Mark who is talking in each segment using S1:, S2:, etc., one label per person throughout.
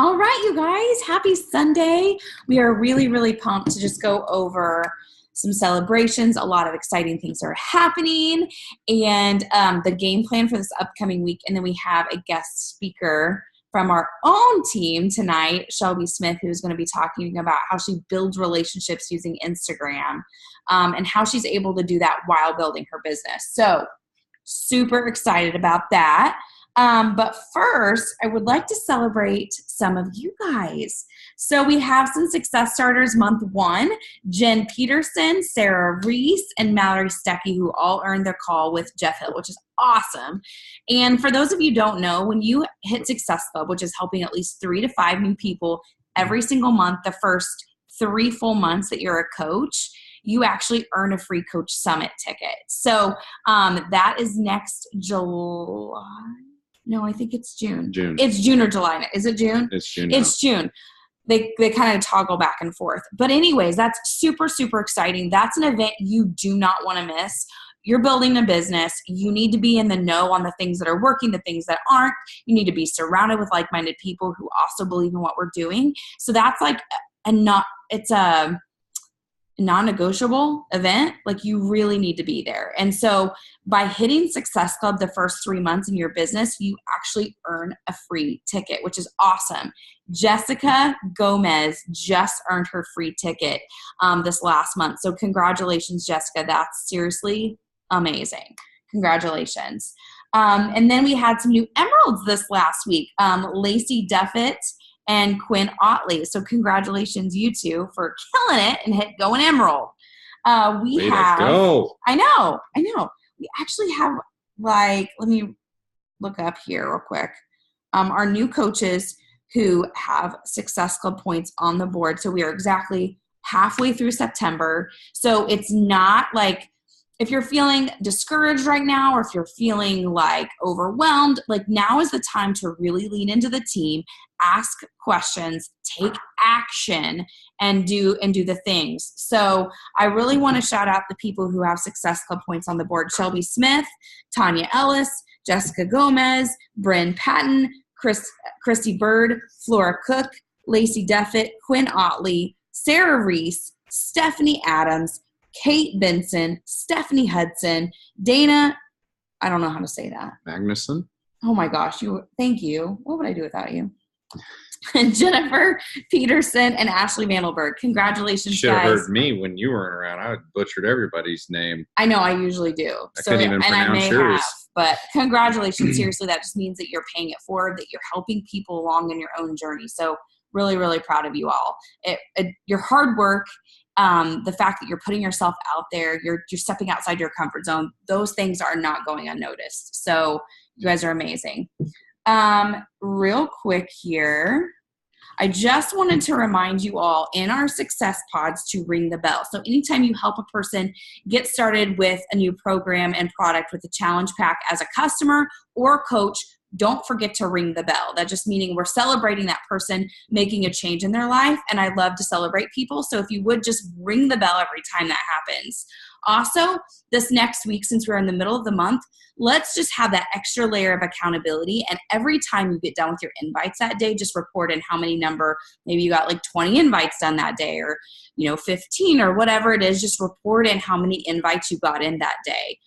S1: All right, you guys, happy Sunday. We are really, really pumped to just go over some celebrations. A lot of exciting things are happening, and the game plan for this upcoming week. And then we have a guest speaker from our own team tonight, Shelby Smith, who's going to be talking about how she builds relationships using Instagram and how she's able to do that while building her business. So super excited about that. But first, I would like to celebrate some of you guys. So we have some success starters month 1, Jen Peterson, Sarah Reese, and Mallory Stecky, who all earned their call with Jeff Hill, which is awesome. And for those of you who don't know, when you hit Success Club, which is helping at least 3 to 5 new people every single month, the first 3 full months that you're a coach, you actually earn a free Coach Summit ticket. So that is next July. No, I think it's June. It's June or July. Is it June?
S2: It's June.
S1: It's June. They kind of toggle back and forth. But anyways, that's super, super exciting. That's an event you do not want to miss. You're building a business. You need to be in the know on the things that are working, the things that aren't. You need to be surrounded with like-minded people who also believe in what we're doing. So that's like it's a non-negotiable event. Like, you really need to be there. And so by hitting Success Club the first 3 months in your business, you actually earn a free ticket, which is awesome. Jessica Gomez just earned her free ticket this last month. So congratulations, Jessica. That's seriously amazing. Congratulations. And then we had some new emeralds this last week. Lacey Duffett and Quinn Otley. So congratulations, you two, for killing it and going emerald.
S2: Way to go.
S1: I know. We actually have, let me look up here real quick. Our new coaches who have Success Club points on the board. So we are exactly halfway through September. So it's not like, if you're feeling discouraged right now, or if you're feeling like overwhelmed, like, now is the time to really lean into the team, ask questions, take action, and do the things. So I really want to shout out the people who have Success Club points on the board: Shelby Smith, Tanya Ellis, Jessica Gomez, Bryn Patton, Christy Bird, Flora Cook, Lacey Duffett, Quinn Otley, Sarah Reese, Stephanie Adams, Kate Benson, Stephanie Hudson, Dana, I don't know how to say that.
S2: Magnuson.
S1: Oh my gosh, thank you. What would I do without you? And Jennifer Peterson and Ashley Mandelberg. Congratulations,
S2: Should
S1: guys.
S2: have heard me when you weren't around. I butchered everybody's name.
S1: I know, I usually do.
S2: I couldn't even pronounce yours.
S1: But congratulations. Seriously, that just means that you're paying it forward, that you're helping people along in your own journey. So really, really proud of you all. Your hard work, the fact that you're putting yourself out there, you're stepping outside your comfort zone, those things are not going unnoticed. So you guys are amazing. Real quick here, I just wanted to remind you all in our success pods to ring the bell. So anytime you help a person get started with a new program and product with a challenge pack as a customer or coach, don't forget to ring the bell. That just meaning we're celebrating that person making a change in their life. And I love to celebrate people. So if you would just ring the bell every time that happens. Also, this next week, since we're in the middle of the month, let's just have that extra layer of accountability. And every time you get done with your invites that day, just report in how many maybe you got like 20 invites done that day, or 15 or whatever it is. Just report in how many invites you got in that day.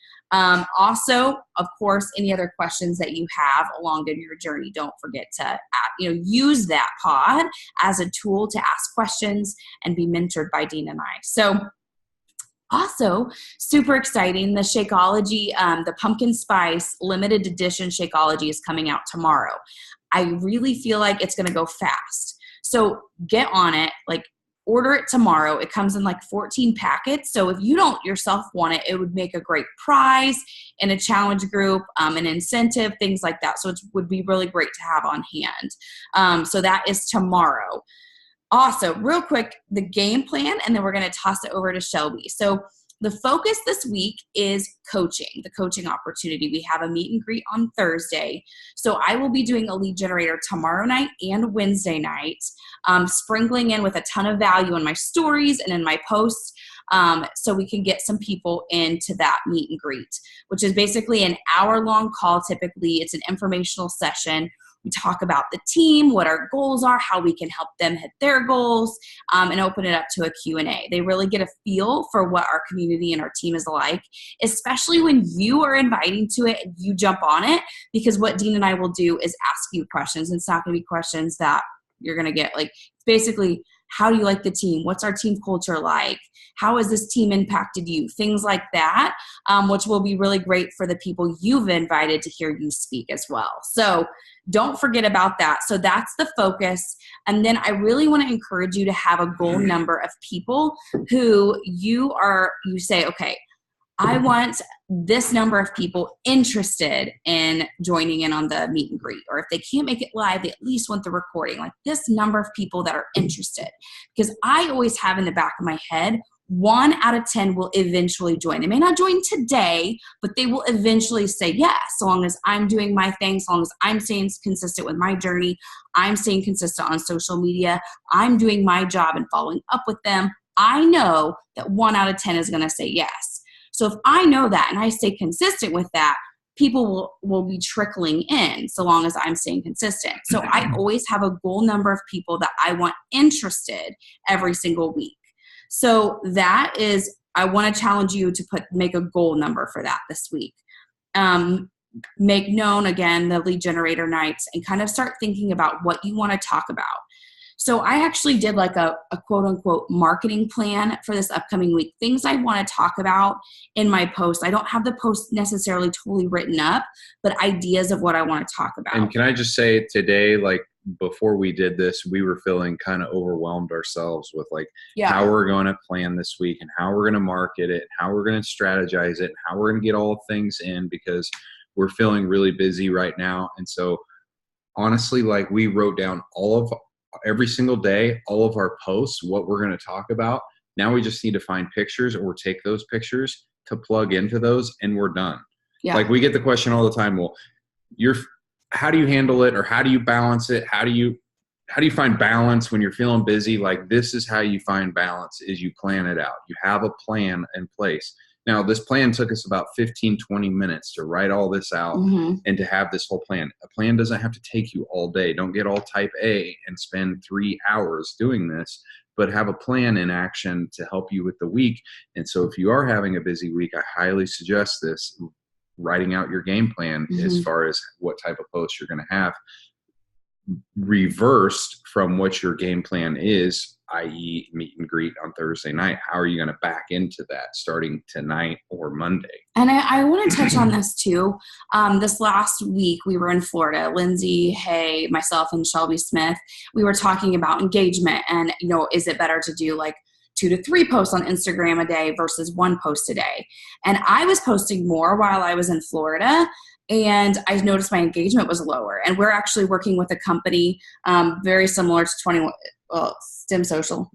S1: Also, of course, any other questions that you have along in your journey, don't forget to use that pod as a tool to ask questions and be mentored by Dean and I. So also, super exciting, the Shakeology, the pumpkin spice limited edition Shakeology is coming out tomorrow. I really feel like it's going to go fast. So get on it, order it tomorrow. It comes in 14 packets. So if you don't yourself want it, it would make a great prize in a challenge group, an incentive, things like that. So it would be really great to have on hand. So that is tomorrow. Also, real quick, the game plan, and then we're going to toss it over to Shelby. So the focus this week is coaching, the coaching opportunity. We have a meet and greet on Thursday. So I will be doing a lead generator tomorrow night and Wednesday night, sprinkling in with a ton of value in my stories and in my posts, so we can get some people into that meet and greet, which is basically an hour-long call. Typically, it's an informational session We talk about the team, what our goals are, how we can help them hit their goals, and open it up to a Q&A. They really get a feel for what our community and our team is like, especially when you are inviting to it and you jump on it, because what Dean and I will do is ask you questions. It's not going to be questions that you're going to get. Like, basically, how do you like the team? What's our team culture like? How has this team impacted you? Things like that, which will be really great for the people you've invited to hear you speak as well. So don't forget about that. So that's the focus. And then I really want to encourage you to have a goal number of people who you say, okay, I want this number of people interested in joining in on the meet and greet. Or if they can't make it live, they at least want the recording. Like, this number of people that are interested. Because I always have in the back of my head, 1 out of 10 will eventually join. They may not join today, but they will eventually say yes, so long as I'm doing my thing, so long as I'm staying consistent with my journey, I'm staying consistent on social media, I'm doing my job and following up with them. I know that 1 out of 10 is going to say yes. So if I know that and I stay consistent with that, people will be trickling in so long as I'm staying consistent. So I always have a goal number of people that I want interested every single week. So that is, I want to challenge you to make a goal number for that this week. Make known, again, the lead generator nights, and kind of start thinking about what you want to talk about. So I actually did like a quote unquote marketing plan for this upcoming week, things I want to talk about in my post. I don't have the post necessarily totally written up, but ideas of what I want to talk about.
S2: And can I just say today, like before we did this, we were feeling kind of overwhelmed ourselves with like how we're going to plan this week and how we're going to market it, how we're going to strategize it, and how we're going to get all things in, because we're feeling really busy right now. And so honestly, like, we wrote down every single day, all of our posts, what we're going to talk about. Now we just need to find pictures or take those pictures to plug into those, and we're done. Yeah. Like, we get the question all the time, well, how do you handle it, or how do you balance it? How do you find balance when you're feeling busy? Like, this is how you find balance, is you plan it out. You have a plan in place. Now, this plan took us about 15, 20 minutes to write all this out and to have this whole plan. A plan doesn't have to take you all day. Don't get all type A and spend 3 hours doing this, but have a plan in action to help you with the week. And so if you are having a busy week, I highly suggest this, writing out your game plan as far as what type of posts you're going to have, reversed from what your game plan is, i.e. meet and greet on Thursday night. How are you going to back into that starting tonight or Monday?
S1: And I want to touch on this too. This last week we were in Florida. Lindsay Hay, myself, and Shelby Smith, we were talking about engagement and, is it better to do like 2 to 3 posts on Instagram a day versus 1 post a day? And I was posting more while I was in Florida, and I noticed my engagement was lower. And we're actually working with a company very similar to STEM Social.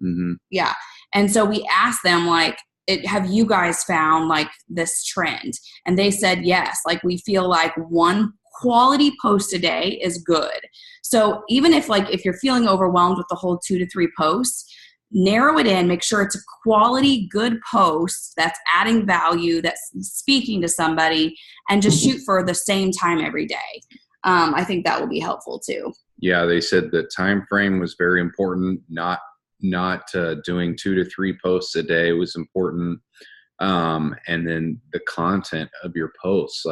S1: Yeah. And so we asked them, like, have you guys found like this trend? And they said yes. Like, we feel like 1 quality post a day is good. So even if you're feeling overwhelmed with the whole 2 to 3 posts, narrow it in, make sure it's a quality, good post that's adding value, that's speaking to somebody, and just shoot for the same time every day. I think that will be helpful too.
S2: Yeah, they said the time frame was very important. Not doing 2 to 3 posts a day was important. And then the content of your posts,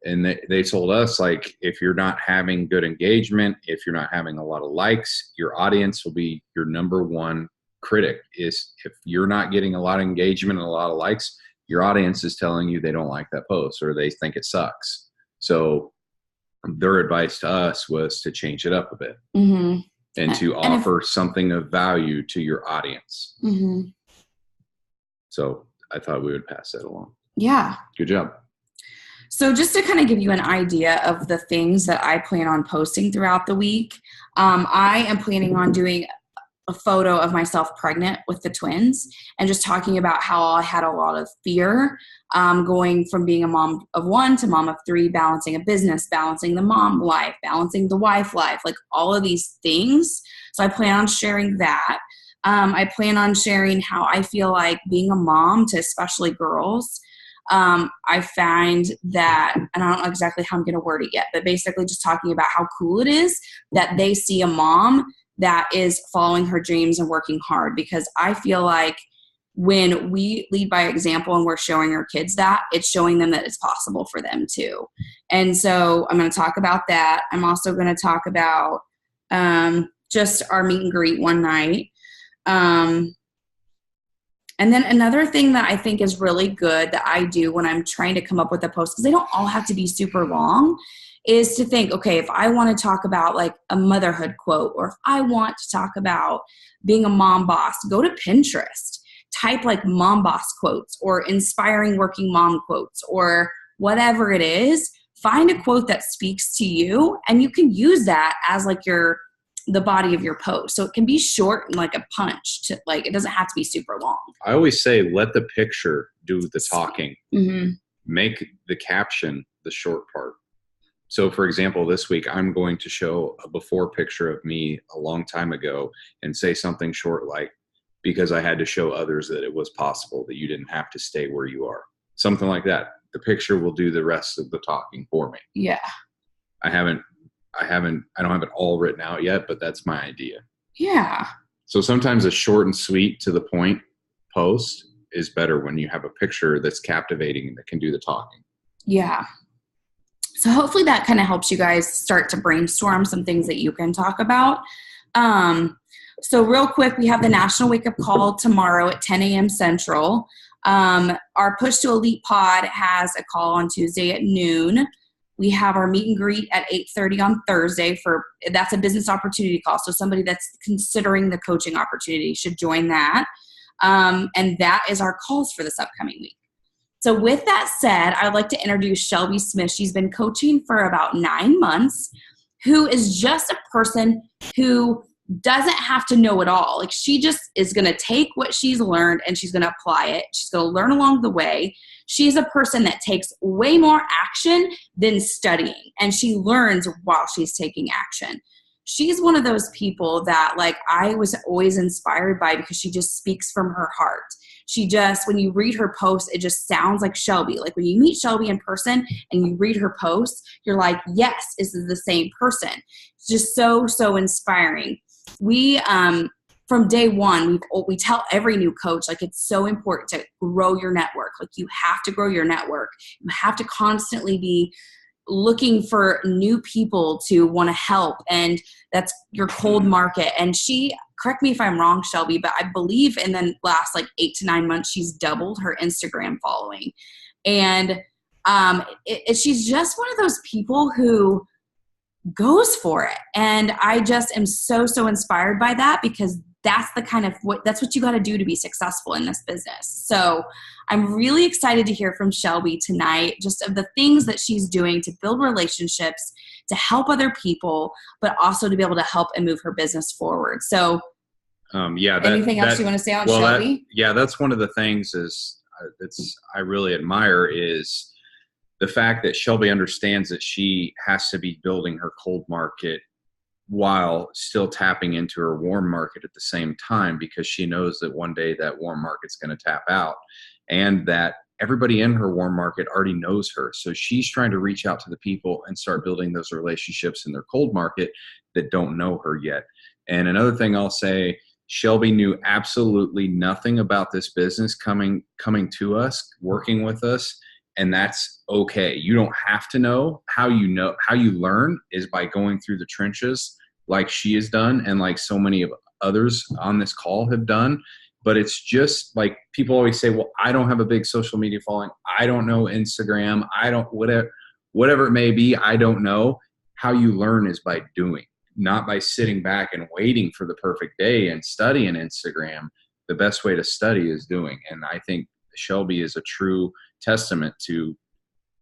S2: and they told us, like, if you're not having good engagement, if you're not having a lot of likes, your audience will be your number one critic. Is if you're not getting a lot of engagement and a lot of likes, your audience is telling you they don't like that post or they think it sucks. So their advice to us was to change it up a bit and to offer something of value to your audience. So I thought we would pass that along.
S1: Yeah.
S2: Good job.
S1: So just to kind of give you an idea of the things that I plan on posting throughout the week, I am planning on doing a photo of myself pregnant with the twins and just talking about how I had a lot of fear going from being a mom of 1 to mom of 3, balancing a business, balancing the mom life, balancing the wife life, like all of these things. So I plan on sharing that. I plan on sharing how I feel like being a mom to especially girls. I find that, and I don't know exactly how I'm going to word it yet, but basically just talking about how cool it is that they see a mom that is following her dreams and working hard, because I feel like when we lead by example and we're showing our kids that, it's showing them that it's possible for them too. And so I'm going to talk about that. I'm also going to talk about just our meet and greet one night. And then another thing that I think is really good that I do when I'm trying to come up with a post, because they don't all have to be super long, is to think, okay, if I want to talk about like a motherhood quote, or if I want to talk about being a mom boss, go to Pinterest. Type like mom boss quotes or inspiring working mom quotes or whatever it is. Find a quote that speaks to you, and you can use that as like the body of your post. So it can be short and like a punch to, like, it doesn't have to be super long.
S2: I always say, let the picture do the talking.
S1: Mm-hmm.
S2: Make the caption the short part. So for example, this week, I'm going to show a before picture of me a long time ago and say something short like, because I had to show others that it was possible, that you didn't have to stay where you are. Something like that. The picture will do the rest of the talking for me.
S1: Yeah.
S2: I don't have it all written out yet, but that's my idea.
S1: Yeah.
S2: So sometimes a short and sweet to the point post is better when you have a picture that's captivating and that can do the talking.
S1: Yeah. So hopefully that kind of helps you guys start to brainstorm some things that you can talk about. So real quick, we have the National Wake Up Call tomorrow at 10 a.m. Central. Our Push to Elite pod has a call on Tuesday at noon. We have our meet and greet at 8:30 on Thursday that's a business opportunity call. So somebody that's considering the coaching opportunity should join that. And that is our calls for this upcoming week. So with that said, I'd like to introduce Shelby Smith. She's been coaching for about 9 months, who is just a person who doesn't have to know it all. Like, she just is going to take what she's learned and she's going to apply it. She's going to learn along the way. She's a person that takes way more action than studying, and she learns while she's taking action. She's one of those people that, like, I was always inspired by, because she just speaks from her heart. She just, when you read her posts, it just sounds like Shelby. Like, when you meet Shelby in person and you read her posts, you're like, yes, this is the same person. It's just so, so inspiring. We, from day one, we tell every new coach, like, it's so important to grow your network. Like, you have to grow your network. You have to constantly be looking for new people to want to help. And that's your cold market. And she, correct me if I'm wrong, Shelby, but I believe in the last like 8 to 9 months, she's doubled her Instagram following. And she's just one of those people who goes for it. And I just am so, so inspired by that, because that's the kind of that's what you got to do to be successful in this business. So I'm really excited to hear from Shelby tonight, just of the things that she's doing to build relationships, to help other people, but also to be able to help and move her business forward. So anything else you want to say on Shelby?
S2: That's one of the things I really admire is the fact that Shelby understands that she has to be building her cold market while still tapping into her warm market at the same time, because she knows that one day that warm market's going to tap out, and that everybody in her warm market already knows her. So she's trying to reach out to the people and start building those relationships in their cold market that don't know her yet. And another thing I'll say, Shelby knew absolutely nothing about this business coming to us, working with us. And that's okay. You don't have to know. How you learn is by going through the trenches, like she has done, and like so many of others on this call have done. But it's just like, people always say, well, I don't have a big social media following. I don't know Instagram. I don't, whatever it may be. I don't know. How you learn is by doing, not by sitting back and waiting for the perfect day and studying Instagram. The best way to study is doing. And I think Shelby is a true testament to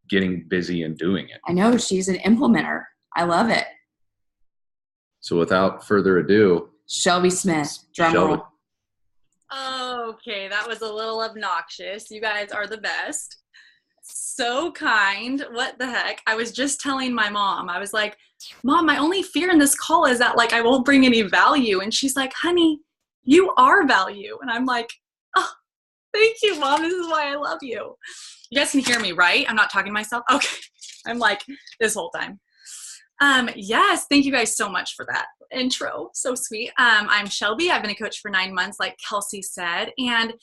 S2: getting busy and doing it.
S1: I know, she's an implementer. I love it.
S2: So without further ado,
S1: Shelby Smith, drum roll.
S3: Okay, that was a little obnoxious. You guys are the best. So kind. What the heck? I was just telling my mom, I was like, Mom, my only fear in this call is that, like, I won't bring any value. And she's like, honey, you are value. And I'm like, oh, thank you, Mom. This is why I love you. You guys can hear me, right? I'm not talking to myself. Okay. I'm like this whole time. Yes. Thank you guys so much for that intro. So sweet. I'm Shelby. I've been a coach for 9 months, like Kelsey said. And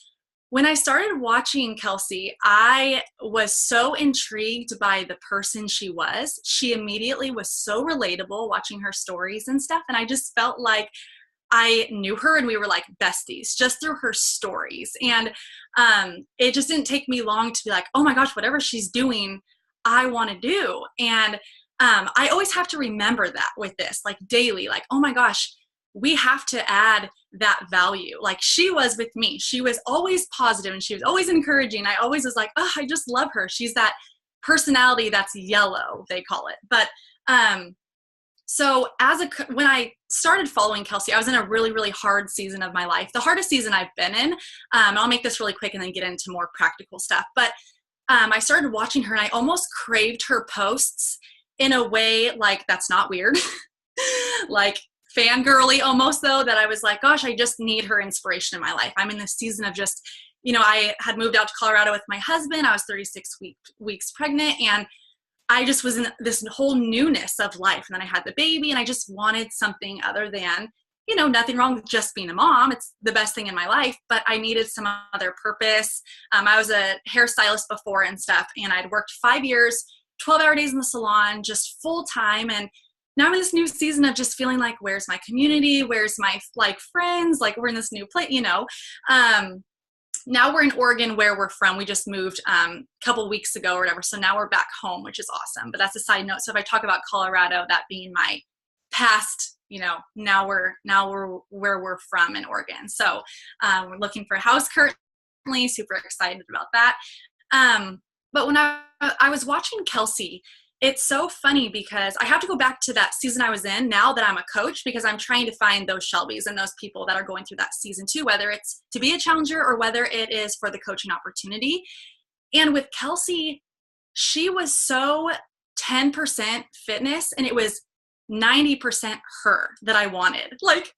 S3: when I started watching Kelsey, I was so intrigued by the person she was. She immediately was so relatable watching her stories and stuff. And I just felt like I knew her and we were like besties just through her stories. And it just didn't take me long to be like, oh my gosh, whatever she's doing, I want to do. And I always have to remember that with this, like daily, like, oh my gosh, we have to add that value. Like she was with me. She was always positive and she was always encouraging. I always was like, oh, I just love her. She's that personality that's yellow, they call it. But so when I started following Kelsey, I was in a really, really hard season of my life, the hardest season I've been in. I'll make this really quick and then get into more practical stuff. But I started watching her and I almost craved her posts in a way like that's not weird, like fangirly almost though, that I was like, gosh, I just need her inspiration in my life. I'm in this season of just, I had moved out to Colorado with my husband. I was 36 weeks pregnant and I just was in this whole newness of life. And then I had the baby and I just wanted something other than, nothing wrong with just being a mom. It's the best thing in my life, but I needed some other purpose. I was a hairstylist before and stuff, and I'd worked 5 years, 12-hour days in the salon, just full time. And now I'm in this new season of just feeling like, where's my community? Where's my friends? Like we're in this new place, Now we're in Oregon where we're from. We just moved a couple weeks ago or whatever. So now we're back home, which is awesome. But that's a side note. So if I talk about Colorado, that being my past, now we're where we're from in Oregon. So we're looking for a house currently, super excited about that. But when I was watching Kelsey, it's so funny because I have to go back to that season I was in now that I'm a coach, because I'm trying to find those Shelbys and those people that are going through that season too, whether it's to be a challenger or whether it is for the coaching opportunity. And with Kelsey, she was so 10% fitness and it was 90% her that I wanted. Like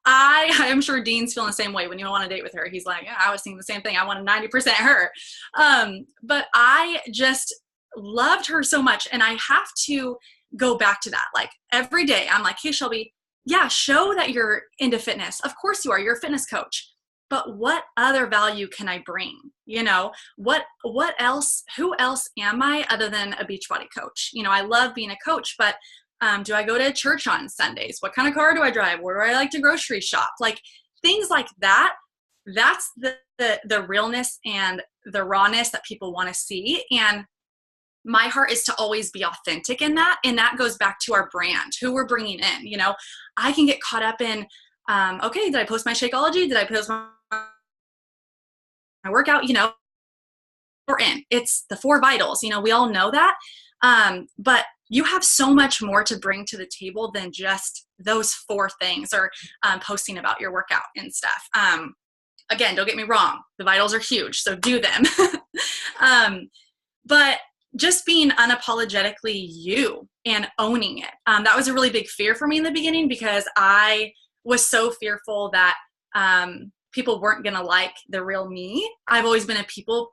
S3: I'm sure Dean's feeling the same way when you want to date with her. He's like, yeah, I was thinking the same thing. I wanted 90% her. But I just loved her so much. And I have to go back to that. Like every day I'm like, hey, Shelby, yeah, show that you're into fitness. Of course you are. You're a fitness coach. But what other value can I bring? What else, who else am I other than a Beachbody coach? I love being a coach, but do I go to church on Sundays? What kind of car do I drive? Where do I like to grocery shop? Like things like that. That's the realness and the rawness that people want to see. And my heart is to always be authentic in that. And that goes back to our brand, who we're bringing in. I can get caught up in, okay, did I post my Shakeology? Did I post my workout? We're in. It's the 4 vitals. We all know that. But you have so much more to bring to the table than just those 4 things or posting about your workout and stuff. Again, don't get me wrong. The vitals are huge, so do them. But just being unapologetically you and owning it. That was a really big fear for me in the beginning because I was so fearful that people weren't going to like the real me. I've always been a people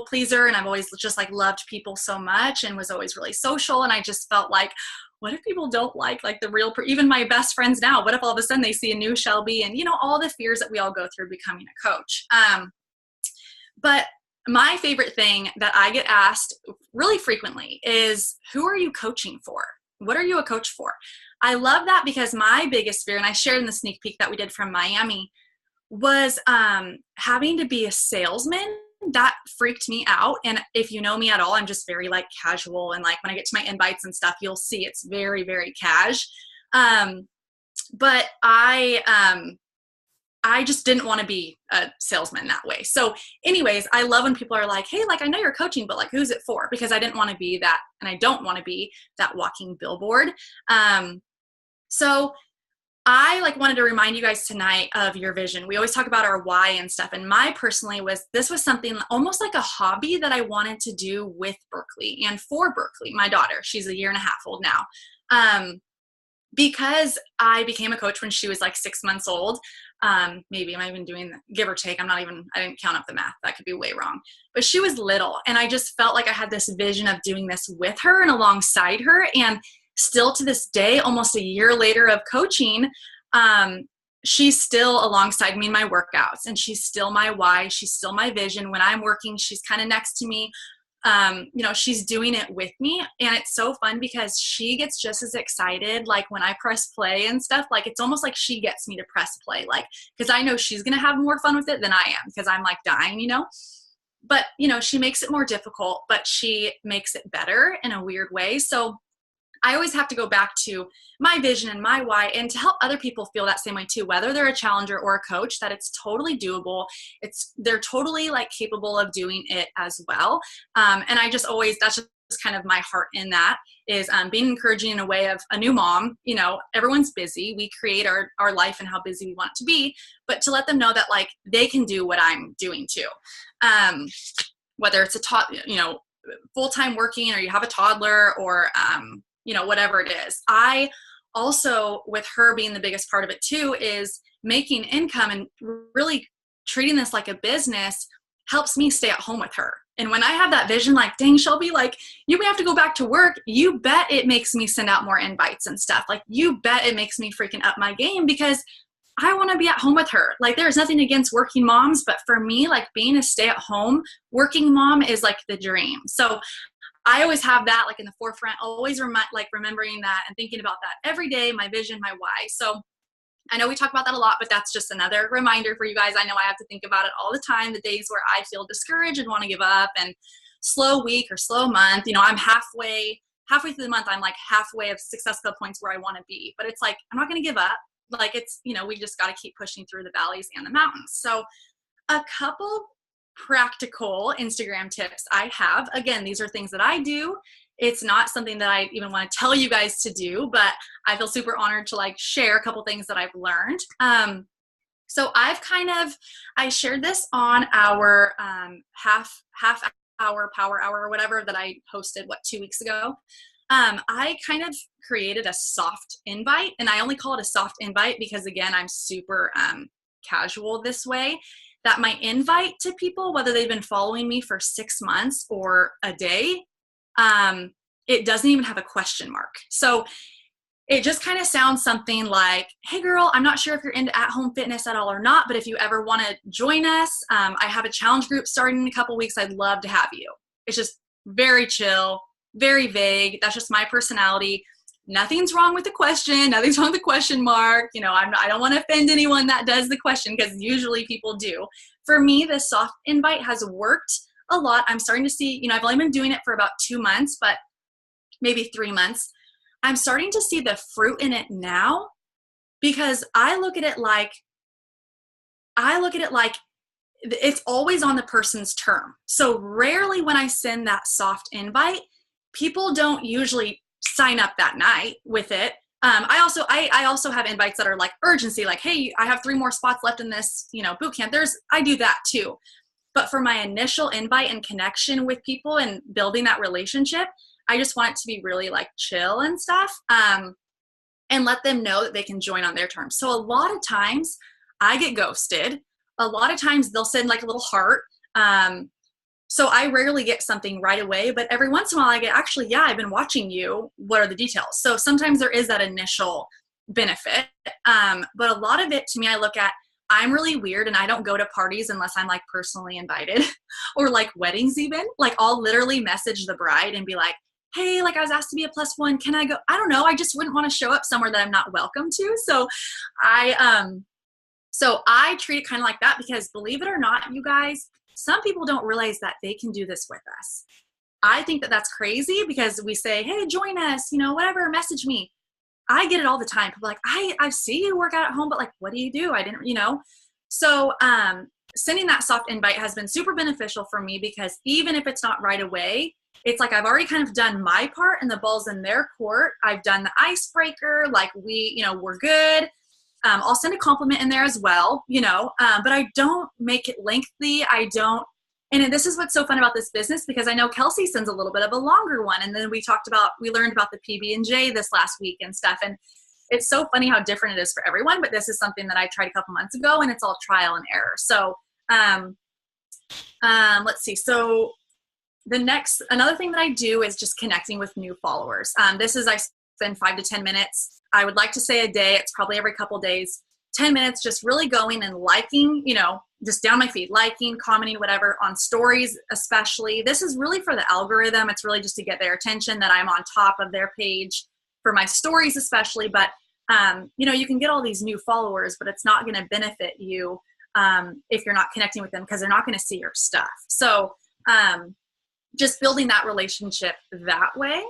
S3: pleaser, and I've always just loved people so much and was always really social. And I just felt like, what if people don't like the real, even my best friends now, what if all of a sudden they see a new Shelby and, all the fears that we all go through becoming a coach. But my favorite thing that I get asked really frequently is, who are you coaching for? What are you a coach for? I love that because my biggest fear, and I shared in the sneak peek that we did from Miami, was having to be a salesman. That freaked me out. And if you know me at all, I'm just very casual. And when I get to my invites and stuff, you'll see it's very, very cash. But I just didn't want to be a salesman that way. So anyways, I love when people are like, hey, I know you're coaching, but who's it for? Because I didn't want to be that. And I don't want to be that walking billboard. So I wanted to remind you guys tonight of your vision. We always talk about our why and stuff. And my personally this was something almost like a hobby that I wanted to do with Berkeley and for Berkeley, my daughter. She's 1.5 years old now. because I became a coach when she was like 6 months old, maybe am I even doing give or take? I didn't count up the math. That could be way wrong. But she was little, and I just felt like I had this vision of doing this with her and alongside her. And still to this day, almost a year later of coaching, she's still alongside me in my workouts, and she's still my why. She's still my vision. When I'm working, she's kind of next to me. She's doing it with me, and it's so fun because she gets just as excited. Like when I press play and stuff, like it's almost like she gets me to press play, like, cause I know she's going to have more fun with it than I am, because I'm like dying, but she makes it more difficult, but she makes it better in a weird way. So I always have to go back to my vision and my why, and to help other people feel that same way too, whether they're a challenger or a coach, that it's totally doable. They're totally like capable of doing it as well. And I just always, that's just kind of my heart in that, is being encouraging in a way of a new mom. Everyone's busy. We create our life and how busy we want it to be, but to let them know that like they can do what I'm doing too. Whether it's full-time working, or you have a toddler, or, whatever it is. I also, with her being the biggest part of it too, is making income and really treating this like a business helps me stay at home with her. And when I have that vision, like, dang, Shelby, like, you may have to go back to work. You bet it makes me send out more invites and stuff. Like, you bet it makes me freaking up my game, because I want to be at home with her. Like, there's nothing against working moms, but for me, like, being a stay-at-home working mom is like the dream. So I always have that like in the forefront, always remembering that and thinking about that every day, my vision, my why. So I know we talk about that a lot, but that's just another reminder for you guys. I know I have to think about it all the time, the days where I feel discouraged and want to give up, and slow week or slow month. I'm halfway through the month. I'm like halfway of success skill points where I want to be, but it's like, I'm not going to give up. Like it's, we just got to keep pushing through the valleys and the mountains. So a couple practical Instagram tips I have. Again, these are things that I do. It's not something that I even want to tell you guys to do, but I feel super honored to like share a couple things that I've learned. So I shared this on our half hour power hour or whatever that I posted 2 weeks ago. I kind of created a soft invite, and I only call it a soft invite because again, I'm super casual this way, that my invite to people, whether they've been following me for 6 months or a day, it doesn't even have a question mark. So it just kind of sounds something like, hey girl, I'm not sure if you're into at-home fitness at all or not, but if you ever want to join us, I have a challenge group starting in a couple weeks. I'd love to have you. It's just very chill, very vague. That's just my personality. Nothing's wrong with the question. Nothing's wrong with the question mark. I don't want to offend anyone that does the question, because usually people do. For me, the soft invite has worked a lot. I'm starting to see, I've only been doing it for about 2 months, but maybe 3 months. I'm starting to see the fruit in it now, because I look at it like it's always on the person's term. So rarely when I send that soft invite, people don't usually sign up that night with it. I also have invites that are like urgency, like, hey, I have 3 more spots left in this, boot camp. I do that too. But for my initial invite and connection with people and building that relationship, I just want it to be really like chill and stuff, and let them know that they can join on their terms. So a lot of times I get ghosted. A lot of times they'll send like a little heart. So I rarely get something right away, but every once in a while I get, actually, yeah, I've been watching you. What are the details? So sometimes there is that initial benefit. But a lot of it, to me, I look at, I'm really weird and I don't go to parties unless I'm like personally invited or like weddings even. Like I'll literally message the bride and be like, hey, like I was asked to be a +1. Can I go? I don't know. I just wouldn't want to show up somewhere that I'm not welcome to. So I treat it kind of like that, because believe it or not, you guys, some people don't realize that they can do this with us. I think that that's crazy, because we say, hey, join us, whatever, message me. I get it all the time. People are like, I see you work out at home, but like, what do you do? I didn't, So sending that soft invite has been super beneficial for me, because even if it's not right away, it's like I've already kind of done my part and the ball's in their court. I've done the icebreaker, like we're good. I'll send a compliment in there as well, but I don't make it lengthy. And this is what's so fun about this business, because I know Kelsey sends a little bit of a longer one. And then we learned about the PB&J this last week and stuff. And it's so funny how different it is for everyone, but this is something that I tried a couple months ago, and it's all trial and error. So let's see. So another thing that I do is just connecting with new followers. I spend 5 to 10 minutes. I would like to say a day. It's probably every couple days, 10 minutes, just really going and liking, just down my feed, liking, commenting, whatever, on stories especially. This is really for the algorithm. It's really just to get their attention that I'm on top of their page for my stories especially. But, you can get all these new followers, but it's not going to benefit you if you're not connecting with them, because they're not going to see your stuff. So just building that relationship that way.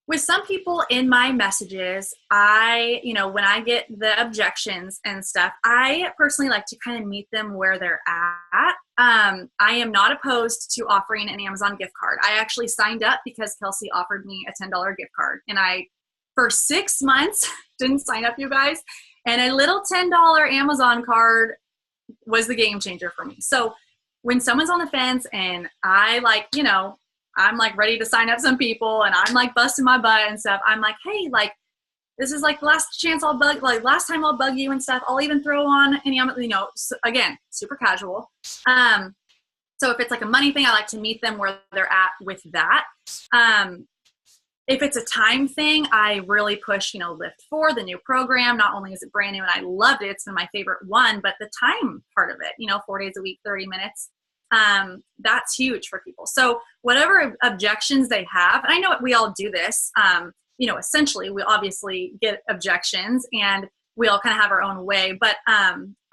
S3: With some people in my messages, when I get the objections and stuff, I personally like to kind of meet them where they're at. I am not opposed to offering an Amazon gift card. I actually signed up because Kelsey offered me a $10 gift card, and I, for 6 months, didn't sign up, you guys. And a little $10 Amazon card was the game changer for me. So when someone's on the fence and I'm like ready to sign up some people and I'm like busting my butt and stuff, I'm like, hey, like, this is like the last time I'll bug you and stuff. I'll even throw on any, again, super casual. So if it's like a money thing, I like to meet them where they're at with that. If it's a time thing, I really push, Lift 4, the new program. Not only is it brand new and I loved it, it's been my favorite one, but the time part of it, 4 days a week, 30 minutes, that's huge for people. So whatever objections they have, and I know we all do this, essentially we obviously get objections and we all kind of have our own way, but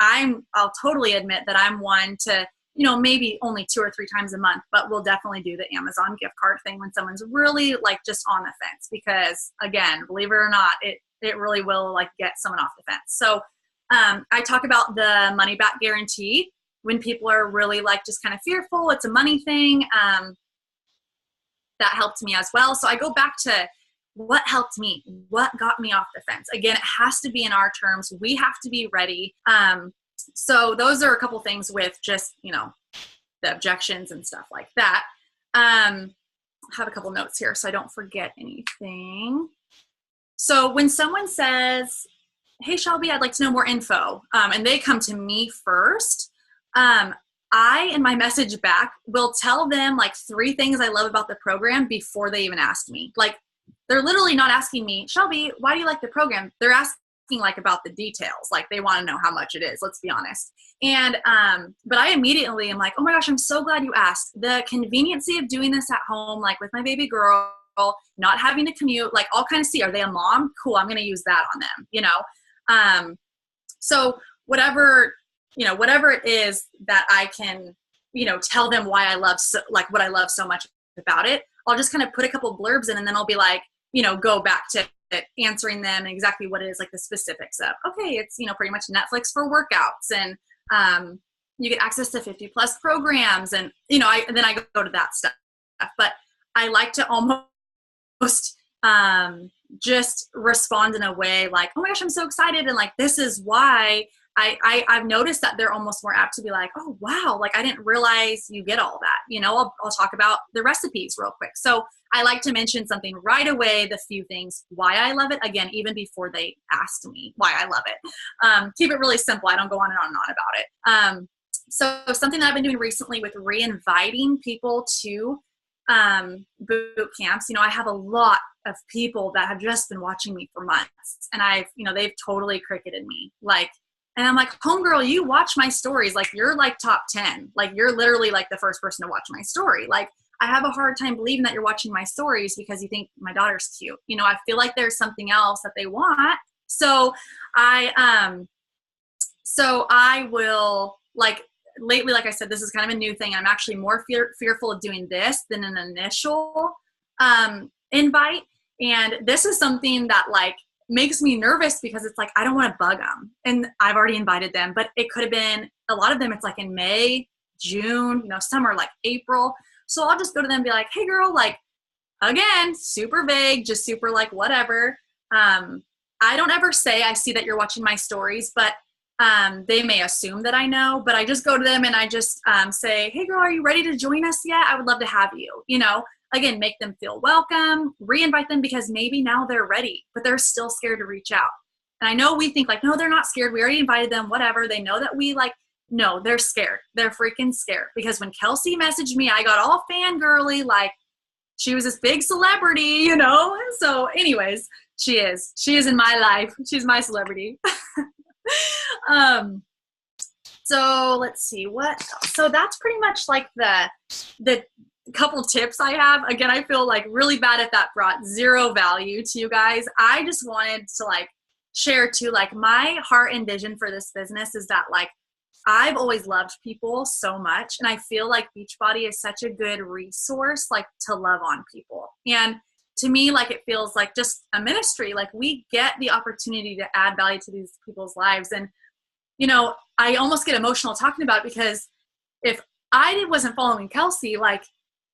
S3: I'll totally admit that I'm one to, maybe only 2 or 3 times a month, but we'll definitely do the Amazon gift card thing when someone's really like just on the fence, because again, believe it or not, it really will like get someone off the fence. So I talk about the money back guarantee when people are really like just kind of fearful. It's a money thing. That helped me as well. So I go back to what helped me, what got me off the fence. Again, it has to be in our terms. We have to be ready. So those are a couple things with just, the objections and stuff like that. I have a couple notes here so I don't forget anything. So when someone says, hey, Shelby, I'd like to know more info, and they come to me first, I, in my message back, will tell them like 3 things I love about the program before they even asked me. Like, they're literally not asking me, Shelby, why do you like the program? They're asking like about the details. Like, they want to know how much it is, let's be honest. And, but I immediately am like, oh my gosh, I'm so glad you asked. The conveniency of doing this at home, like with my baby girl, not having to commute, like I'll kind of see, are they a mom? Cool. I'm going to use that on them, So whatever it is that I can, tell them why I love, what I love so much about it, I'll just kind of put a couple blurbs in, and then I'll be like, go back to answering them exactly what it is, like the specifics of, okay, it's, pretty much Netflix for workouts, and you get access to 50 plus programs, and, then I go to that stuff. But I like to almost just respond in a way like, oh my gosh, I'm so excited. And like, this is why I've noticed that they're almost more apt to be like, oh, wow, like I didn't realize you get all that. I'll talk about the recipes real quick. So I like to mention something right away, the few things, why I love it, again, even before they asked me why I love it. Keep it really simple. I don't go on and on about it. So something that I've been doing recently with re-inviting people to boot camps, I have a lot of people that have just been watching me for months, and they've totally cricketed me. And I'm like, homegirl, you watch my stories. Like, you're like top 10. Like, you're literally like the first person to watch my story. Like, I have a hard time believing that you're watching my stories because you think my daughter's cute. I feel like there's something else that they want. So I will, like, lately, like I said, this is kind of a new thing. I'm actually more fearful of doing this than an initial invite. And this is something that like makes me nervous because it's like, I don't want to bug them. And I've already invited them, but it could have been, a lot of them, it's like in May, June, some are like April. So I'll just go to them and be like, hey girl, like, again, super vague, just super like whatever. I don't ever say I see that you're watching my stories, but they may assume that I know, but I just go to them and I just say, hey girl, are you ready to join us yet? I would love to have you. again, make them feel welcome, re-invite them because maybe now they're ready, but they're still scared to reach out. And I know we think like, no, they're not scared. We already invited them, whatever. They know that we like, no, they're scared. They're freaking scared. Because when Kelsey messaged me, I got all fangirly, like she was this big celebrity, you know? So anyways, she is in my life. She's my celebrity. So let's see what else. So that's pretty much like the couple tips I have. Again, I feel like really bad if that brought zero value to you guys. I just wanted to like share too, like my heart and vision for this business is that like I've always loved people so much, and I feel like Beachbody is such a good resource like to love on people. And to me, like it feels like just a ministry. Like we get the opportunity to add value to these people's lives. And you know, I almost get emotional talking about it because if I wasn't following Kelsey, like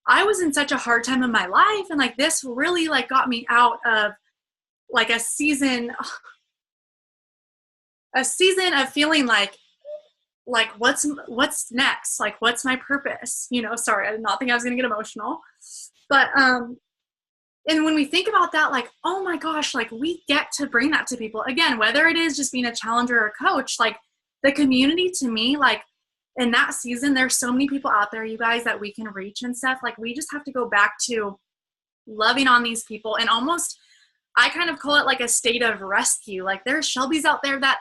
S3: I was in such a hard time in my life, and like this really like got me out of like a season of feeling like what's next? Like what's my purpose? You know, sorry, I did not think I was gonna get emotional. But and when we think about that, like, oh my gosh, like we get to bring that to people. Again, whether it is just being a challenger or a coach, like the community to me, like in that season, there's so many people out there, you guys, that we can reach and stuff. Like we just have to go back to loving on these people, and almost, I kind of call it like a state of rescue. Like there's Shelbys out there that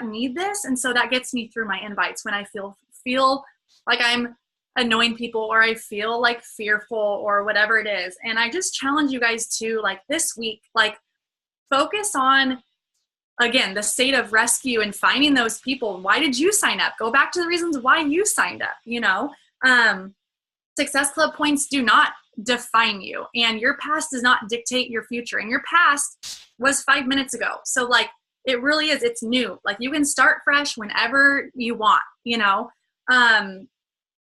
S3: need this. And so that gets me through my invites when I feel like I'm annoying people, or I feel like fearful or whatever it is. And I just challenge you guys to like this week, like focus on, again, the state of rescue and finding those people. Why did you sign up? Go back to the reasons why you signed up, you know. Success Club points do not define you, and your past does not dictate your future. And your past was 5 minutes ago. So like, it really is, it's new. Like you can start fresh whenever you want, you know?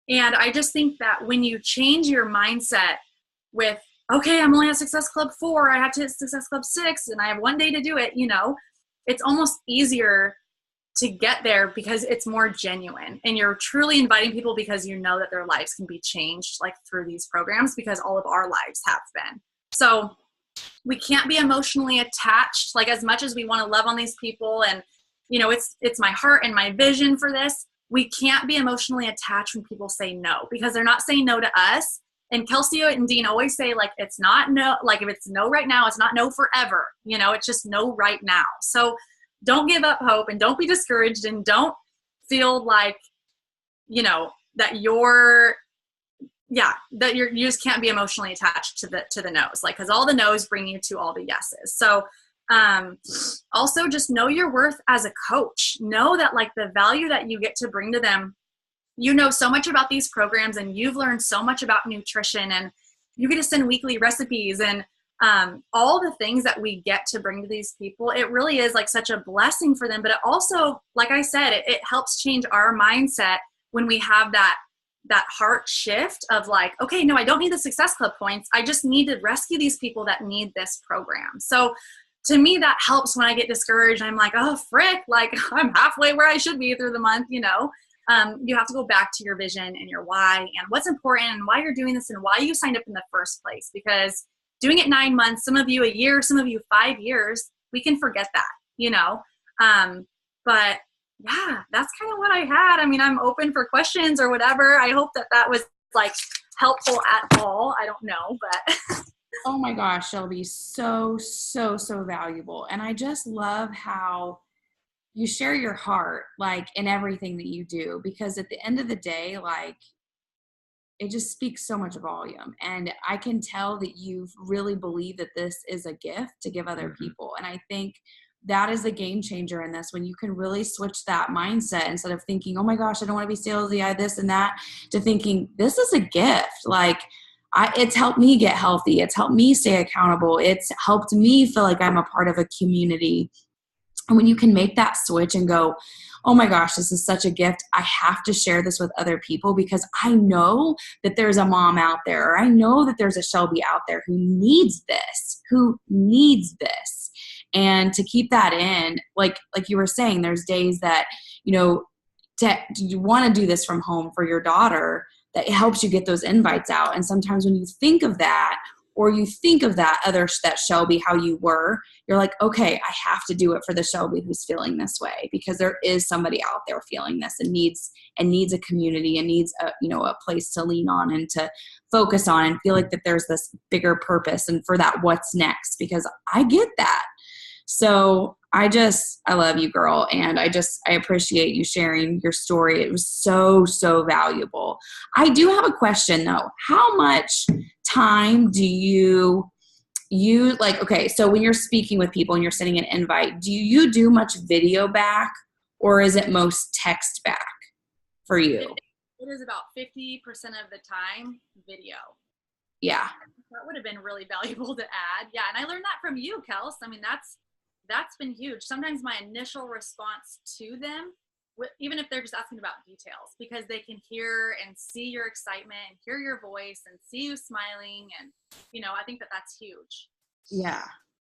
S3: And I just think that when you change your mindset with, okay, I'm only at Success Club 4, I have to hit Success Club 6, and I have one day to do it, you know, it's almost easier to get there because it's more genuine, and you're truly inviting people because you know that their lives can be changed like through these programs, because all of our lives have been. So we can't be emotionally attached, like as much as we want to love on these people. And, you know, it's my heart and my vision for this. We can't be emotionally attached when people say no, because they're not saying no to us. And Kelsey and Dean always say like, it's not no, like if it's no right now, it's not no forever, you know, it's just no right now. So don't give up hope, and don't be discouraged, and don't feel like, you know, that you just can't be emotionally attached to the no's, like, because all the no's bring you to all the yeses. So also just know your worth as a coach. Know that like the value that you get to bring to them, you know so much about these programs, and you've learned so much about nutrition, and you get to send weekly recipes, and all the things that we get to bring to these people. It really is like such a blessing for them. But it also, like I said, it helps change our mindset when we have that heart shift of like, okay, no, I don't need the Success Club points. I just need to rescue these people that need this program. So to me, that helps when I get discouraged. I'm like, oh, frick, like I'm halfway where I should be through the month, you know. You have to go back to your vision and your why, and what's important, and why you're doing this, and why you signed up in the first place. Because doing it 9 months, some of you a year, some of you 5 years, we can forget that, you know. But yeah, that's kind of what I had. I mean, I'm open for questions or whatever. I hope that was like helpful at all. I don't know, but.
S1: Oh my gosh, Shelby, so valuable. And I just love how you share your heart, like in everything that you do, because at the end of the day, like it just speaks so much volume. And I can tell that you really believe that this is a gift to give other people. And I think that is a game changer in this, when you can really switch that mindset instead of thinking, oh my gosh, I don't want to be salesy, I this and that, to thinking this is a gift. Like it's helped me get healthy. It's helped me stay accountable. It's helped me feel like I'm a part of a community. And when you can make that switch and go, oh my gosh, this is such a gift. I have to share this with other people, because I know that there's a mom out there, or I know that there's a Shelby out there who needs this. And to keep that in, like you were saying, there's days that, you know, you want to do this from home for your daughter. that helps you get those invites out. And sometimes when you think of that, or you think of that Shelby, how you were, you're like, okay, I have to do it for the Shelby who's feeling this way, because there is somebody out there feeling this and needs a community and needs a place to lean on and to focus on and feel like that there's this bigger purpose and for that what's next, because I get that. So I love you, girl. And I appreciate you sharing your story. It was so, so valuable. I do have a question though. How much time do you like, okay, so when you're speaking with people and you're sending an invite, do you do much video back, or is it most text back for you?
S3: It is about 50% of the time video.
S1: Yeah.
S3: That would have been really valuable to add. Yeah. And I learned that from you, Kels. I mean, that's been huge. Sometimes my initial response to them, even if they're just asking about details, because they can hear and see your excitement and hear your voice and see you smiling. And, I think that's huge.
S1: Yeah.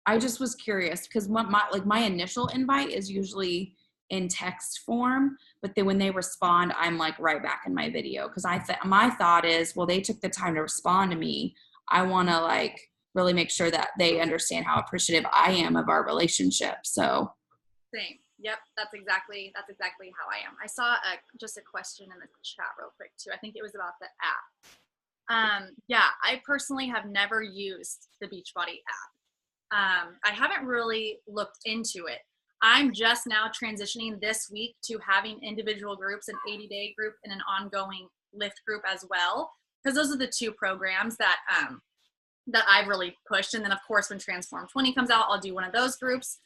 S1: I just was curious because my initial invite is usually in text form, but then when they respond, I'm like right back in my video. Cause my thought is, well, they took the time to respond to me. I want to like really make sure that they understand how appreciative I am of our relationship. So
S3: same. Yep. That's exactly how I am. I saw just a question in the chat real quick too. I think it was about the app. Yeah, I personally have never used the Beachbody app. I haven't really looked into it. I'm just now transitioning this week to having individual groups, an 80-day group and an ongoing lift group as well. Because those are the two programs that I've really pushed. And then of course, when Transform 20 comes out, I'll do one of those groups.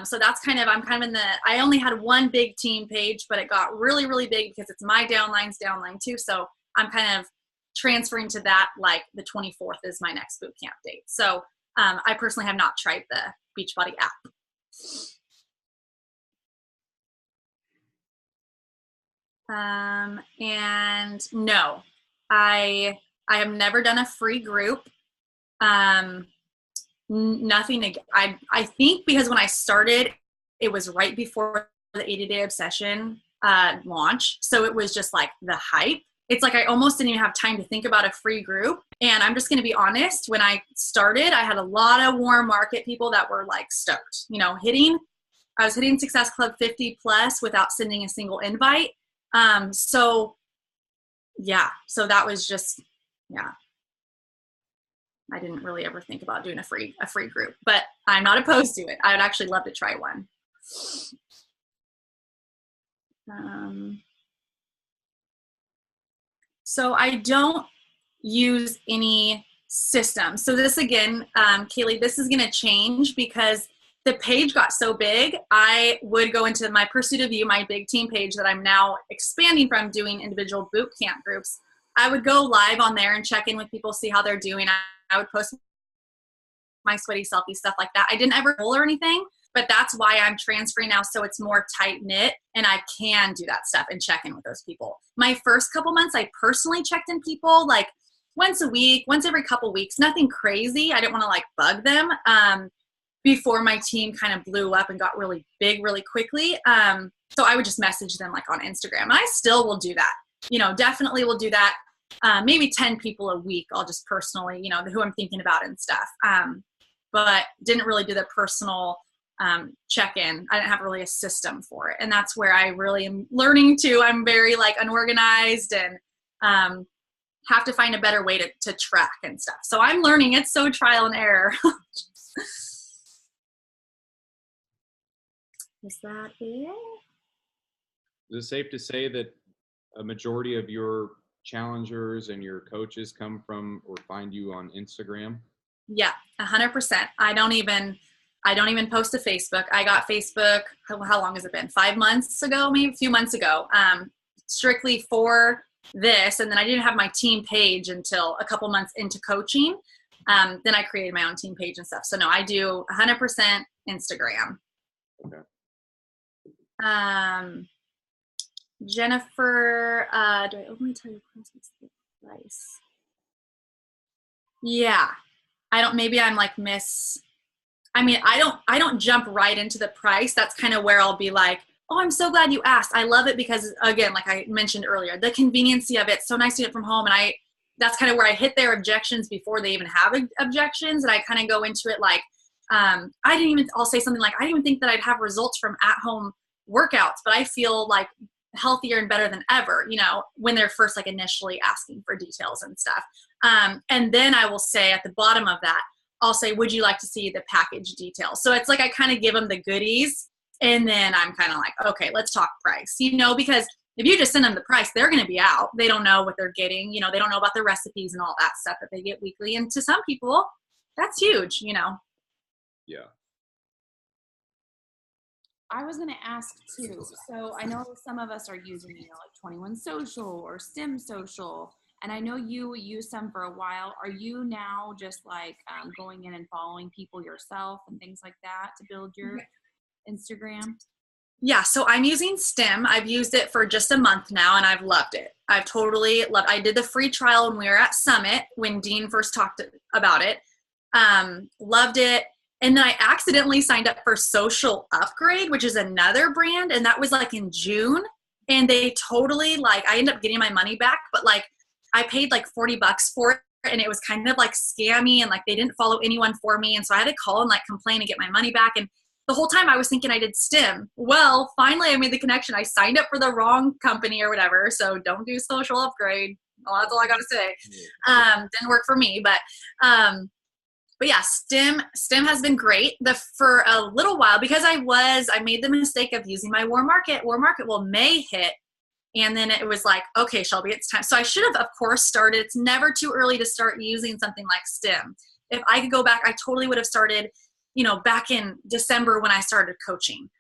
S3: So that's I'm kind of I only had one big team page, but it got really, really big because it's my downline's downline too. So I'm kind of transferring to that, like the 24th is my next boot camp date. So I personally have not tried the Beachbody app. And no, I have never done a free group. Nothing. I think because when I started, it was right before the 80-day obsession launch. So it was just like the hype. It's like I almost didn't even have time to think about a free group. And I'm just going to be honest, when I started, I had a lot of warm market people that were like stoked, I was hitting Success Club 50 plus without sending a single invite. So that was just, I didn't really ever think about doing a free group, but I'm not opposed to it. I would actually love to try one. So I don't use any system. So this again, Kaylee, this is going to change because the page got so big. I would go into my Pursuit of You, my big team page that I'm now expanding from doing individual boot camp groups. I would go live on there and check in with people, see how they're doing. I would post my sweaty selfie, stuff like that. I didn't ever roll or anything, but that's why I'm transferring now. So it's more tight knit and I can do that stuff and check in with those people. My first couple months, I personally checked in people like once a week, once every couple weeks, nothing crazy. I didn't want to like bug them before my team kind of blew up and got really big really quickly. So I would just message them like on Instagram. And I still will do that. Definitely will do that. Maybe 10 people a week. I'll just personally, who I'm thinking about and stuff. But didn't really do the personal check-in. I didn't have really a system for it. And that's where I really am learning to. I'm very like unorganized and have to find a better way to track and stuff. So I'm learning. It's so trial and error. Is that it?
S2: Is it safe to say that a majority of your challengers and your coaches come from or find you on Instagram?
S3: Yeah, 100%. I don't even post to Facebook. I got Facebook, how long has it been? 5 months ago, maybe a few months ago, strictly for this. And then I didn't have my team page until a couple months into coaching. Then I created my own team page and stuff. So no, I do 100% Instagram.
S2: Okay.
S3: Jennifer, do I only tell you price? Yeah. Maybe I'm like I don't jump right into the price. That's kind of where I'll be like, Oh, I'm so glad you asked. I love it because, again, like I mentioned earlier, the conveniency of it. So nice to get from home. And that's kind of where I hit their objections before they even have objections. And I kind of go into it like, I'll say something like, I didn't even think that I'd have results from at-home workouts, but I feel like healthier and better than ever, when they're first like initially asking for details and stuff. And then I will say at the bottom of that, I'll say, would you like to see the package details? So it's like I kind of give them the goodies, and then I'm kind of like, okay, let's talk price, because if you just send them the price, they're going to be out. They don't know what they're getting. They don't know about the recipes and all that stuff that they get weekly. And to some people, that's huge,
S2: Yeah.
S1: I was going to ask too. So I know some of us are using, like 21 Social or Stem Social, and I know you used some for a while. Are you now just like going in and following people yourself and things like that to build your Instagram?
S3: Yeah, so I'm using Stem. I've used it for just a month now, and I've loved it. I've totally loved it. I did the free trial when we were at Summit, when Dean first talked about it. Loved it. And then I accidentally signed up for Social Upgrade, which is another brand, and that was like in June. And they totally, like, I ended up getting my money back, but like I paid like $40 for it, and it was kind of like scammy, and like they didn't follow anyone for me. And so I had to call and like complain and get my money back. And the whole time I was thinking I did Stem. Well, finally I made the connection. I signed up for the wrong company or whatever. So don't do Social Upgrade. Well, that's all I got to say. Didn't work for me, but yeah, Stem has been great for a little while, because I made the mistake of using my War Market. War Market May hit, and then it was like, okay, Shelby, it's time. So I should have, of course, started. It's never too early to start using something like Stem. If I could go back, I totally would have started, back in December when I started coaching.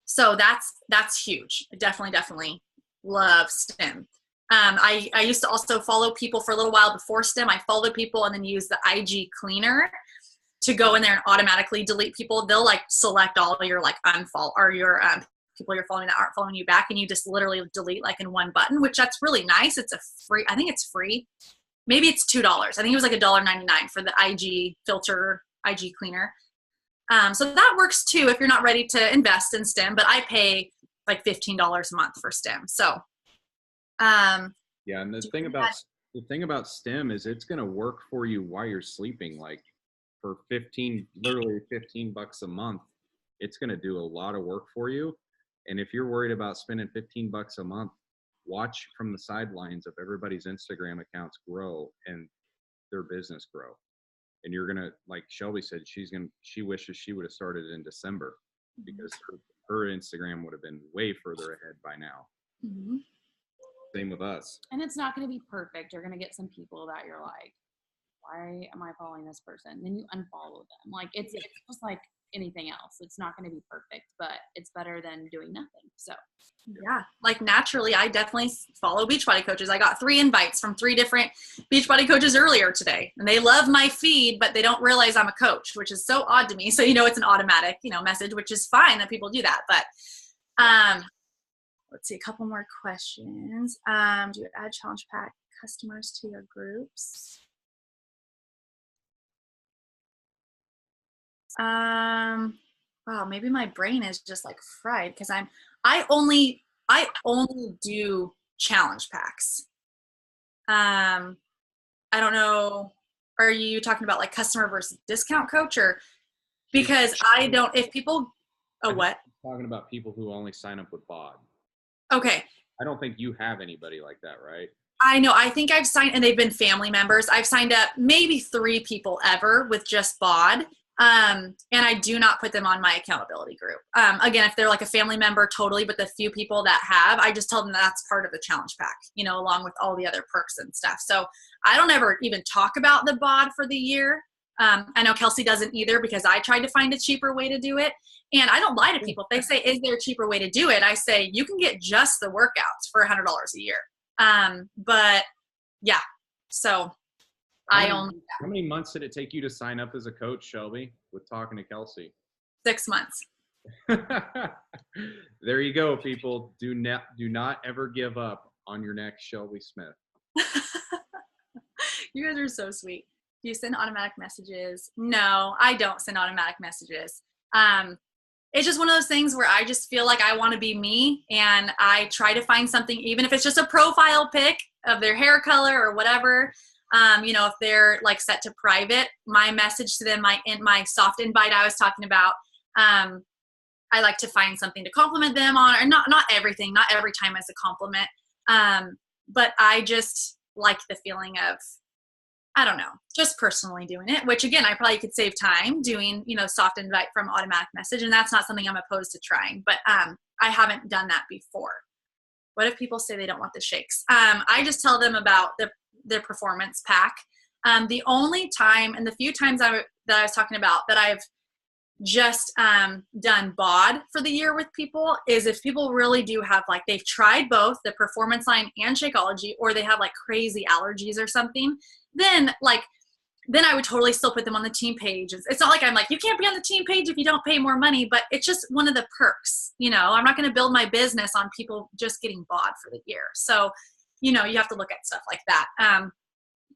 S3: So that's huge. I definitely love Stem. I used to also follow people for a little while before Stem. I followed people and then use the IG cleaner to go in there and automatically delete people. They'll like select all your like unfollow or your people you're following that aren't following you back, and you just literally delete like in one button, which that's really nice. It's I think it's free. Maybe it's $2. I think it was like $1.99 for the IG filter, IG cleaner. So that works too if you're not ready to invest in Stem, but I pay like $15 a month for Stem. So
S2: yeah, and the thing about Stem is it's going to work for you while you're sleeping. Like for literally $15 a month, it's going to do a lot of work for you. And if you're worried about spending $15 a month, watch from the sidelines of everybody's Instagram accounts grow and their business grow. And you're going to, like Shelby said, she wishes she would have started in December, because her Instagram would have been way further ahead by now. Mm-hmm. Same with us.
S1: And it's not going to be perfect. You're going to get some people that you're like, why am I following this person? And then you unfollow them. Like it's just like anything else. It's not going to be perfect, but it's better than doing nothing. So
S3: yeah, like naturally, I definitely follow Beachbody coaches. I got 3 invites from 3 different Beachbody coaches earlier today, and they love my feed, but they don't realize I'm a coach, which is so odd to me. So, it's an automatic, message, which is fine that people do that. But, let's see, a couple more questions. Do you add challenge pack customers to your groups? Wow, maybe my brain is just like fried, because I only do challenge packs. I don't know. Are you talking about like customer versus discount coach, or because if people, what?
S2: I'm talking about people who only sign up with BOD.
S3: Okay.
S2: I don't think you have anybody like that, right?
S3: I know. I think I've signed, and they've been family members. I've signed up maybe 3 people ever with just BOD. And I do not put them on my accountability group. Again, if they're like a family member, totally, but the few people that have, I just tell them that's part of the challenge pack, along with all the other perks and stuff. So I don't ever even talk about the BOD for the year. I know Kelsey doesn't either, because I tried to find a cheaper way to do it. And I don't lie to people. If they say, is there a cheaper way to do it? I say, you can get just the workouts for $100 a year. But yeah, so
S2: how many months did it take you to sign up as a coach, Shelby, with talking to Kelsey?
S3: 6 months.
S2: There you go, people. Do not ever give up on your next Shelby Smith.
S3: You guys are so sweet. Do you send automatic messages? No, I don't send automatic messages. it's just one of those things where I just feel like I want to be me, and I try to find something, even if it's just a profile pic of their hair color or whatever. If they're like set to private, my message to them, my soft invite I was talking about, I like to find something to compliment them on, or not everything, not every time as a compliment. But I just like the feeling of, I don't know, just personally doing it, which again, I probably could save time doing, soft invite from automatic message. And that's not something I'm opposed to trying, but I haven't done that before. What if people say they don't want the shakes? I just tell them about the performance pack. The only time, and the few times that I was talking about that I've just done bod for the year with people, is if people really do have, like, they've tried both the performance line and Shakeology, or they have like crazy allergies or something, then I would totally still put them on the team page. It's not like I'm like, you can't be on the team page if you don't pay more money, but it's just one of the perks. I'm not going to build my business on people just getting bod for the year. So, you have to look at stuff like that.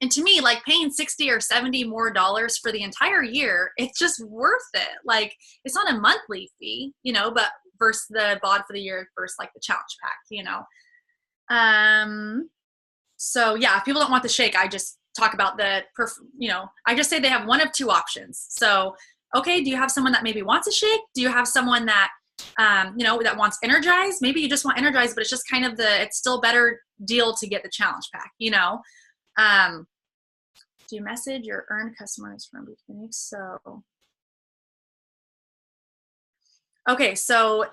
S3: And to me, like, paying $60 or $70 more for the entire year, it's just worth it. Like, it's not a monthly fee, but versus the bod for the year versus like the challenge pack, So yeah, if people don't want the shake, I just talk about I just say they have one of two options. So, okay, do you have someone that maybe wants a shake? Do you have someone that, that wants Energize? Maybe you just want Energize, but it's just kind of it's still better deal to get the challenge pack, do you message your earned customers from beginning? So, okay. So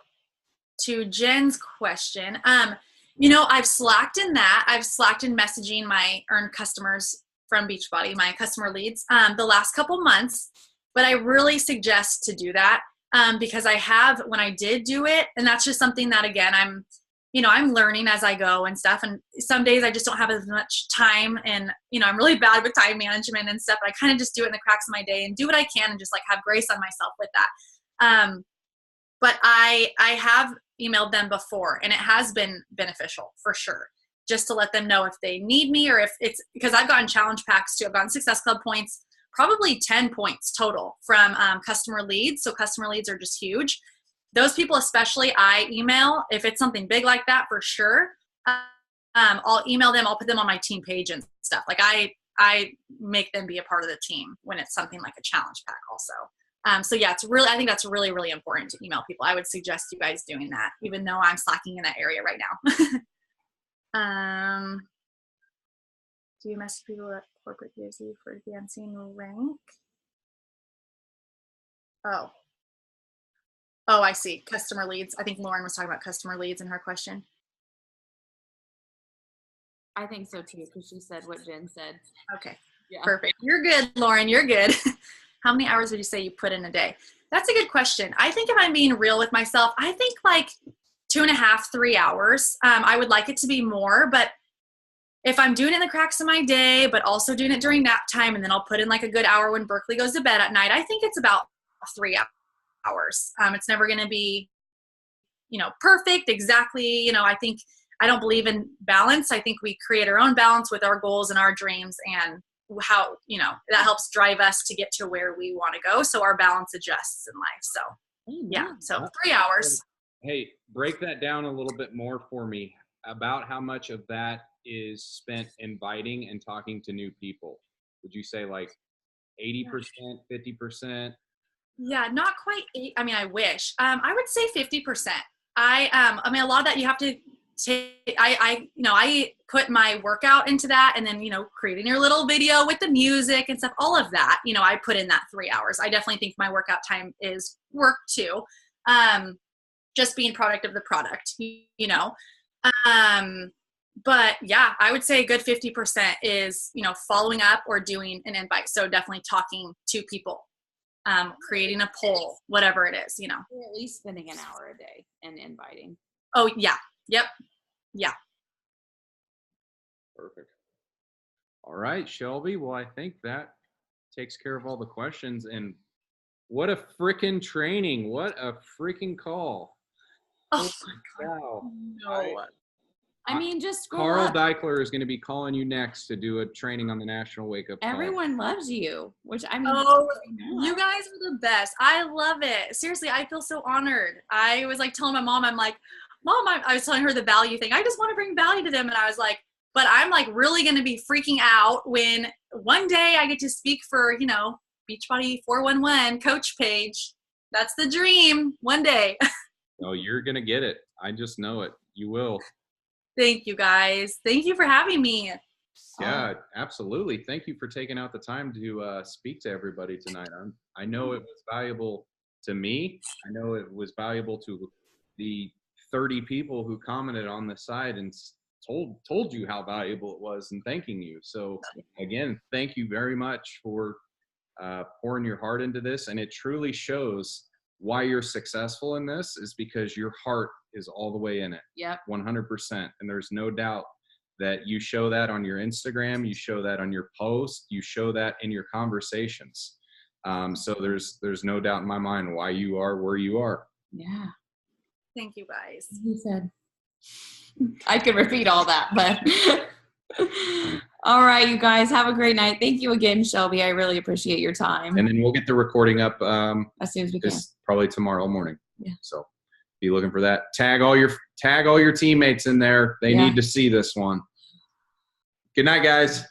S3: to Jen's question, I've slacked in that. I've slacked in messaging my earned customers from Beachbody, my customer leads, the last couple months, but I really suggest to do that because I have, when I did do it, and that's just something that, again, I'm learning as I go and stuff. And some days I just don't have as much time, and, I'm really bad with time management and stuff. But I kind of just do it in the cracks of my day and do what I can and just like have grace on myself with that. But I have emailed them before, and it has been beneficial for sure, just to let them know if they need me, or if it's because I've gotten challenge packs too. I've gotten Success Club points, probably 10 points total from customer leads. So customer leads are just huge. Those people, especially, I email if it's something big like that, for sure. I'll email them. I'll put them on my team page and stuff. Like, I make them be a part of the team when it's something like a challenge pack also. So yeah, I think that's really, really important to email people. I would suggest you guys doing that, even though I'm slacking in that area right now. Do you message people at corporate gives you for advancing rank? Oh, I see. Customer leads. I think Lauren was talking about customer leads in her question.
S1: I think so too, because she said what Jen said.
S3: Okay, yeah. Perfect. You're good, Lauren. You're good. How many hours would you say you put in a day? That's a good question. I think if I'm being real with myself, I think like 2.5, 3 hours. I would like it to be more, but if I'm doing it in the cracks of my day, but also doing it during nap time, and then I'll put in like a good hour when Berkeley goes to bed at night, I think it's about 3 hours. It's never going to be, perfect. Exactly. I don't believe in balance. I think we create our own balance with our goals and our dreams, and how, that helps drive us to get to where we want to go. So our balance adjusts in life. So yeah. So 3 hours.
S2: Hey, break that down a little bit more for me about how much of that is spent inviting and talking to new people. Would you say like 80%, 50%?
S3: Yeah, not quite 8. I mean, I wish. I would say 50%. A lot of that you have to take. I put my workout into that, and then, creating your little video with the music and stuff, all of that, I put in that 3 hours. I definitely think my workout time is work too. Just being product of the product, But yeah, I would say a good 50% is, following up or doing an invite. So definitely talking to people. Creating a poll, whatever it is,
S1: You're at least spending an hour a day and inviting.
S3: Oh yeah. Yep. Yeah.
S2: Perfect. All right, Shelby. Well, I think that takes care of all the questions. And what a freaking training. What a freaking call.
S3: Oh my God.
S2: Wow.
S3: No.
S1: I mean, just scroll
S2: Carl
S1: up.
S2: Deichler is going to be calling you next to do a training on the National Wake Up Call.
S1: Everyone loves you, which I mean.
S3: Oh, you guys are the best. I love it. Seriously, I feel so honored. I was like telling my mom, I'm like, Mom, I was telling her the value thing. I just want to bring value to them. And I was like, but I'm like really going to be freaking out when one day I get to speak for, you know, Beachbody 411 coach page. That's the dream one day.
S2: Oh, you're going to get it. I just know it. You will.
S3: Thank you guys. Thank you for having me.
S2: Yeah, absolutely. Thank you for taking out the time to speak to everybody tonight. I know it was valuable to me. I know it was valuable to the 30 people who commented on the site and told you how valuable it was and thanking you. So again, thank you very much for pouring your heart into this. And it truly shows why you're successful in this is because your heart is all the way in it.
S1: Yep.
S2: 100%. And there's no doubt that you show that on your Instagram, you show that on your post, you show that in your conversations. So there's no doubt in my mind why you are where you are.
S1: Yeah.
S3: Thank you guys.
S1: He said, I could repeat all that, but all right, you guys have a great night. Thank you again, Shelby. I really appreciate your time.
S2: And then we'll get the recording up
S1: as soon as we can.
S2: Probably tomorrow morning.
S1: Yeah.
S2: So be looking for that. Tag all your teammates in there. They need to see this one. Good night, guys.